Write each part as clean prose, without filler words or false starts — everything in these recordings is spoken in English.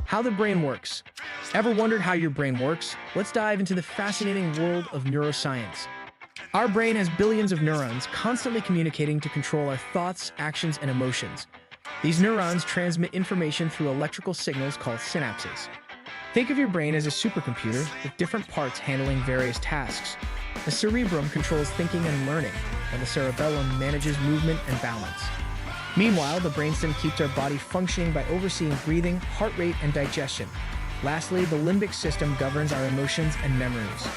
How the brain works. Ever wondered how your brain works? Let's dive into the fascinating world of neuroscience. Our brain has billions of neurons constantly communicating to control our thoughts, actions, and emotions. These neurons transmit information through electrical signals called synapses. Think of your brain as a supercomputer with different parts handling various tasks. The cerebrum controls thinking and learning, and the cerebellum manages movement and balance. Meanwhile, the brainstem keeps our body functioning by overseeing breathing, heart rate, and digestion. Lastly, the limbic system governs our emotions and memories.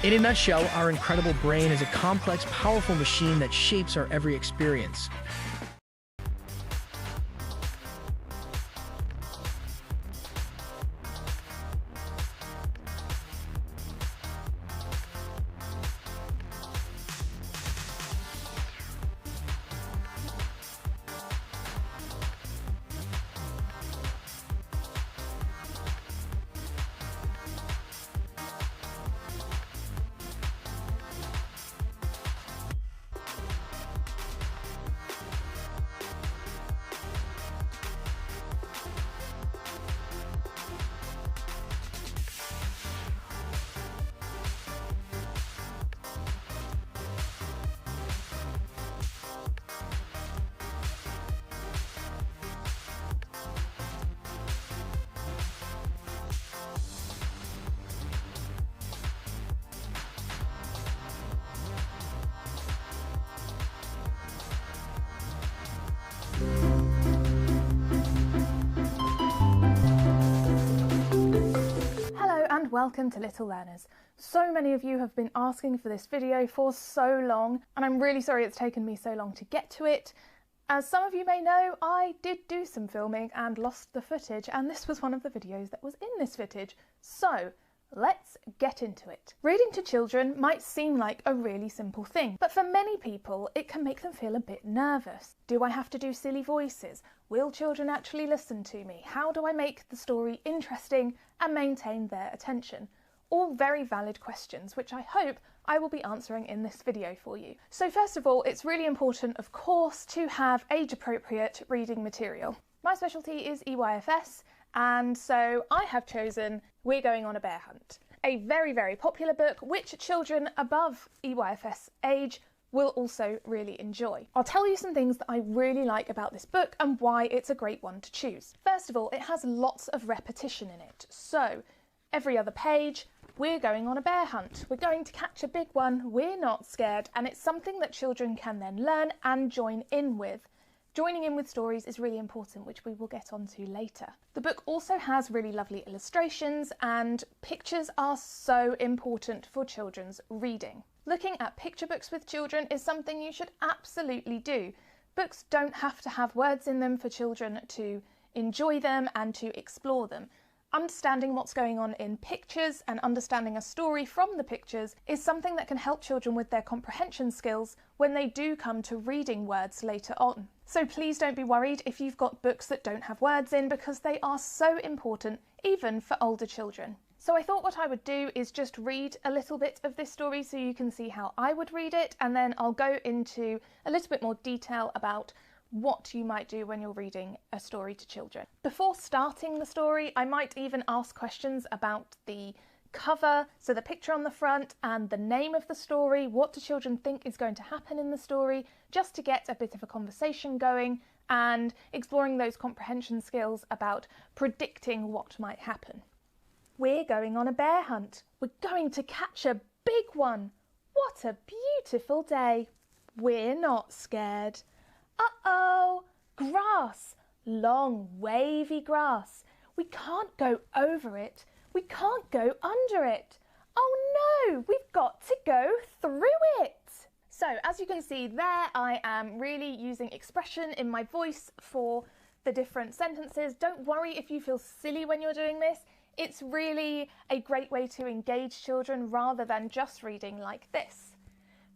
In a nutshell, our incredible brain is a complex, powerful machine that shapes our every experience. And welcome to Little Learners. So many of you have been asking for this video for so long, and I'm really sorry it's taken me so long to get to it. As some of you may know, I did do some filming and lost the footage, and this was one of the videos that was in this footage. So let's get into it. Reading to children might seem like a really simple thing, but for many people it can make them feel a bit nervous. Do I have to do silly voices? Will children actually listen to me? How do I make the story interesting and maintain their attention? All very valid questions, which I hope I will be answering in this video for you. So first of all, it's really important, of course, to have age-appropriate reading material. My specialty is EYFS, and so I have chosen We're Going on a Bear Hunt, a very, very popular book which children above EYFS age will also really enjoy. I'll tell you some things that I really like about this book and why it's a great one to choose. First of all, it has lots of repetition in it. So every other page, we're going on a bear hunt. We're going to catch a big one. We're not scared. And it's something that children can then learn and join in with. Joining in with stories is really important, which we will get onto later. The book also has really lovely illustrations, and pictures are so important for children's reading. Looking at picture books with children is something you should absolutely do. Books don't have to have words in them for children to enjoy them and to explore them. Understanding what's going on in pictures and understanding a story from the pictures is something that can help children with their comprehension skills when they do come to reading words later on. So please don't be worried if you've got books that don't have words in, because they are so important even for older children. So I thought what I would do is just read a little bit of this story so you can see how I would read it, and then I'll go into a little bit more detail about what you might do when you're reading a story to children. Before starting the story, I might even ask questions about the cover, so the picture on the front, and the name of the story. What do children think is going to happen in the story, just to get a bit of a conversation going and exploring those comprehension skills about predicting what might happen. We're going on a bear hunt. We're going to catch a big one. What a beautiful day. We're not scared. Uh-oh, grass, long wavy grass. We can't go over it. We can't go under it. Oh no, we've got to go through it. So as you can see there, I am really using expression in my voice for the different sentences. Don't worry if you feel silly when you're doing this. It's really a great way to engage children rather than just reading like this.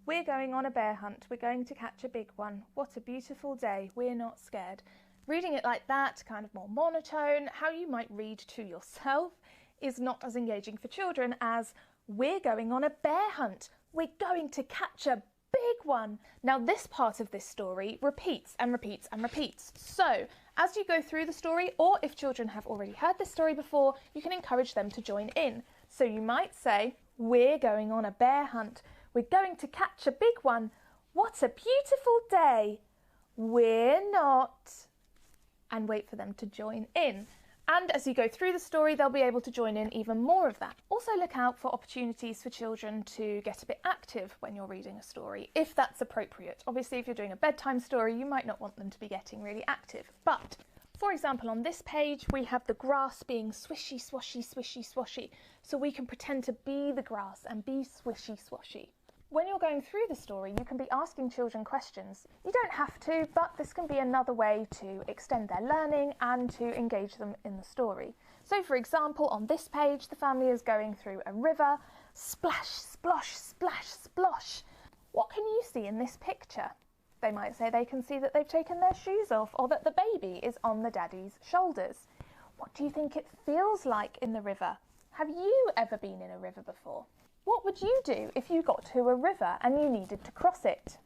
We're going on a bear hunt. We're going to catch a big one. What a beautiful day. We're not scared. Reading it like that, kind of more monotone, how you might read to yourself, is not as engaging for children as we're going on a bear hunt. We're going to catch a big one. Now this part of this story repeats and repeats and repeats. So As you go through the story, or if children have already heard this story before, you can encourage them to join in. So you might say, "We're going on a bear hunt. We're going to catch a big one. What a beautiful day." "We're not." And wait for them to join in. And as you go through the story, they'll be able to join in even more of that. Also look out for opportunities for children to get a bit active when you're reading a story, if that's appropriate. Obviously, if you're doing a bedtime story, you might not want them to be getting really active. But, for example, on this page, we have the grass being swishy, swashy, swishy, swashy. So we can pretend to be the grass and be swishy, swashy. When you're going through the story, you can be asking children questions. You don't have to, but this can be another way to extend their learning and to engage them in the story. So, for example, on this page, the family is going through a river. Splash, splosh, splash, splosh. What can you see in this picture? They might say they can see that they've taken their shoes off, or that the baby is on the daddy's shoulders. What do you think it feels like in the river? Have you ever been in a river before? What would you do if you got to a river and you needed to cross it?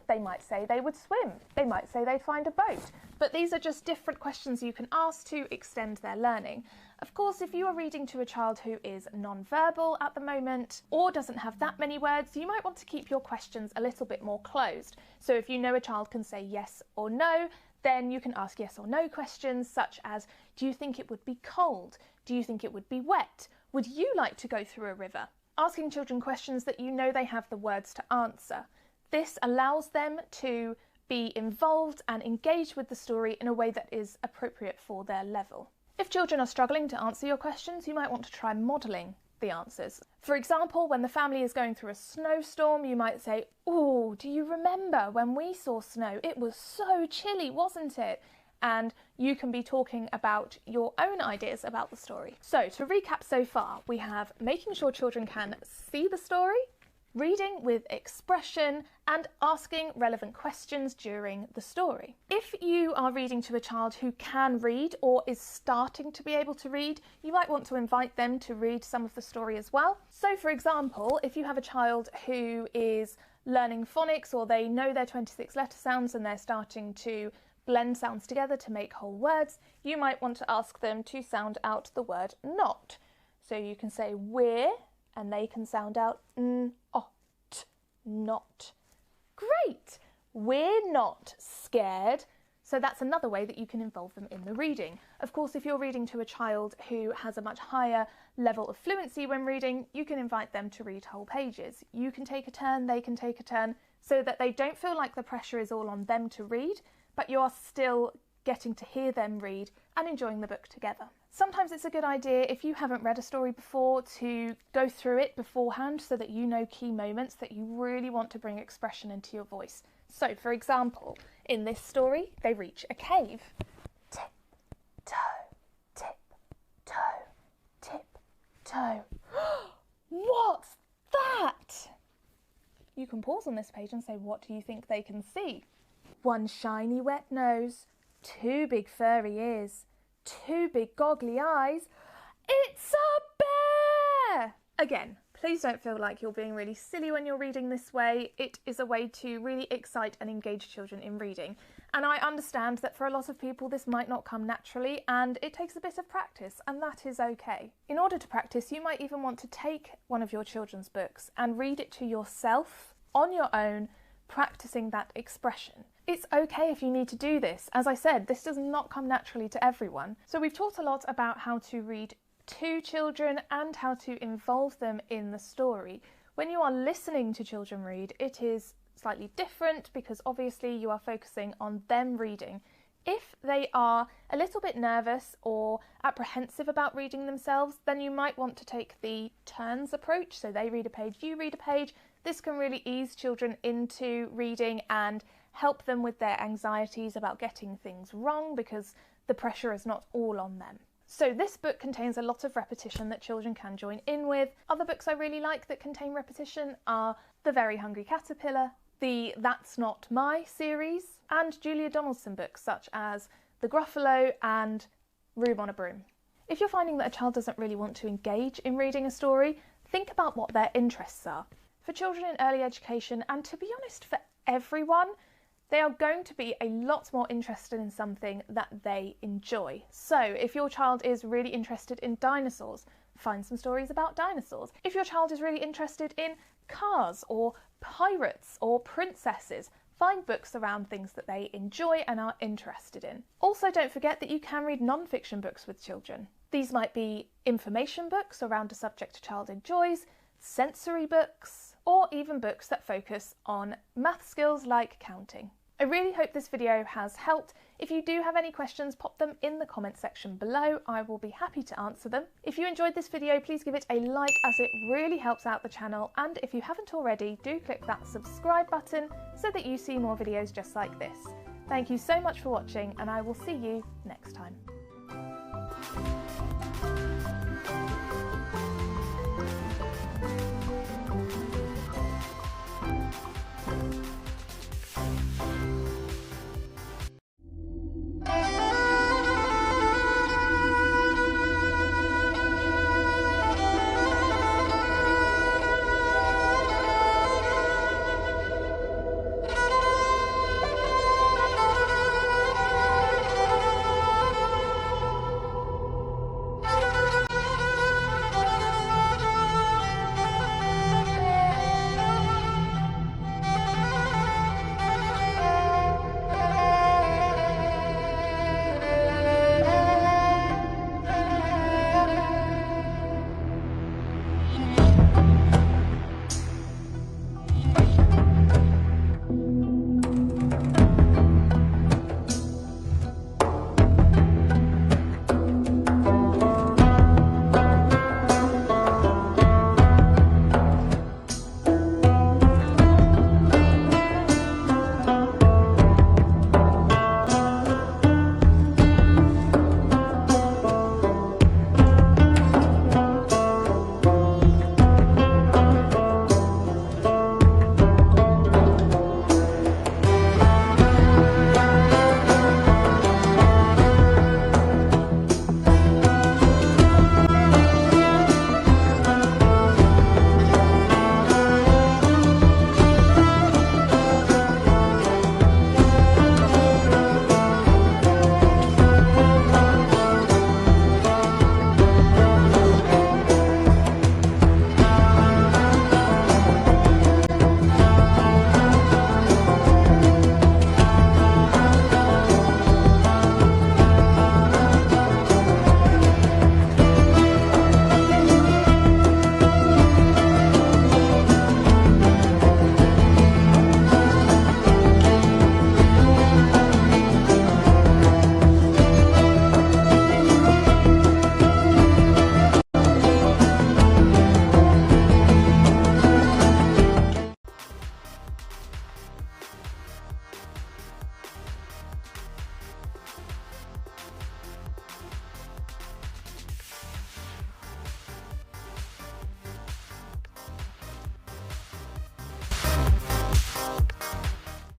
They might say they would swim. They might say they'd find a boat. But these are just different questions you can ask to extend their learning. Of course, if you are reading to a child who is non-verbal at the moment or doesn't have that many words, you might want to keep your questions a little bit more closed. So if you know a child can say yes or no, then you can ask yes or no questions such as, do you think it would be cold? Do you think it would be wet? Would you like to go through a river? Asking children questions that you know they have the words to answer. This allows them to be involved and engaged with the story in a way that is appropriate for their level. If children are struggling to answer your questions, you might want to try modelling the answers. For example, when the family is going through a snowstorm, you might say, "Oh, do you remember when we saw snow? It was so chilly, wasn't it?" And you can be talking about your own ideas about the story. So to recap so far, we have making sure children can see the story, reading with expression, and asking relevant questions during the story. If you are reading to a child who can read or is starting to be able to read, you might want to invite them to read some of the story as well. So for example, if you have a child who is learning phonics or they know their 26 letter sounds and they're starting to blend sounds together to make whole words, you might want to ask them to sound out the word not. So you can say we're, and they can sound out ot, not. Great! We're not scared. So that's another way that you can involve them in the reading. Of course, if you're reading to a child who has a much higher level of fluency when reading, you can invite them to read whole pages. You can take a turn, they can take a turn, so that they don't feel like the pressure is all on them to read, but you are still getting to hear them read and enjoying the book together. Sometimes it's a good idea, if you haven't read a story before, to go through it beforehand so that you know key moments that you really want to bring expression into your voice. So, for example, in this story, they reach a cave. Tip, toe, tip, toe, tip, toe. What's that? You can pause on this page and say, what do you think they can see? One shiny wet nose, two big furry ears, two big goggly eyes. It's a bear! Again, please don't feel like you're being really silly when you're reading this way. It is a way to really excite and engage children in reading. And I understand that for a lot of people this might not come naturally and it takes a bit of practice, and that is okay. In order to practice, you might even want to take one of your children's books and read it to yourself on your own, practicing that expression. It's okay if you need to do this. As I said, this does not come naturally to everyone. So we've talked a lot about how to read to children and how to involve them in the story. When you are listening to children read, it is slightly different because obviously you are focusing on them reading. If they are a little bit nervous or apprehensive about reading themselves, then you might want to take the turns approach. So they read a page, you read a page. This can really ease children into reading and help them with their anxieties about getting things wrong because the pressure is not all on them. So this book contains a lot of repetition that children can join in with. Other books I really like that contain repetition are The Very Hungry Caterpillar, the That's Not My series, and Julia Donaldson books such as The Gruffalo and Room on a Broom. If you're finding that a child doesn't really want to engage in reading a story, think about what their interests are. For children in early education, and to be honest, for everyone, they are going to be a lot more interested in something that they enjoy. So if your child is really interested in dinosaurs, find some stories about dinosaurs. If your child is really interested in cars or pirates or princesses, find books around things that they enjoy and are interested in. Also, don't forget that you can read non-fiction books with children. These might be information books around a subject a child enjoys, sensory books, or even books that focus on math skills like counting. I really hope this video has helped. If you do have any questions, pop them in the comment section below. I will be happy to answer them. If you enjoyed this video, please give it a like as it really helps out the channel. And if you haven't already, do click that subscribe button so that you see more videos just like this. Thank you so much for watching, and I will see you next time.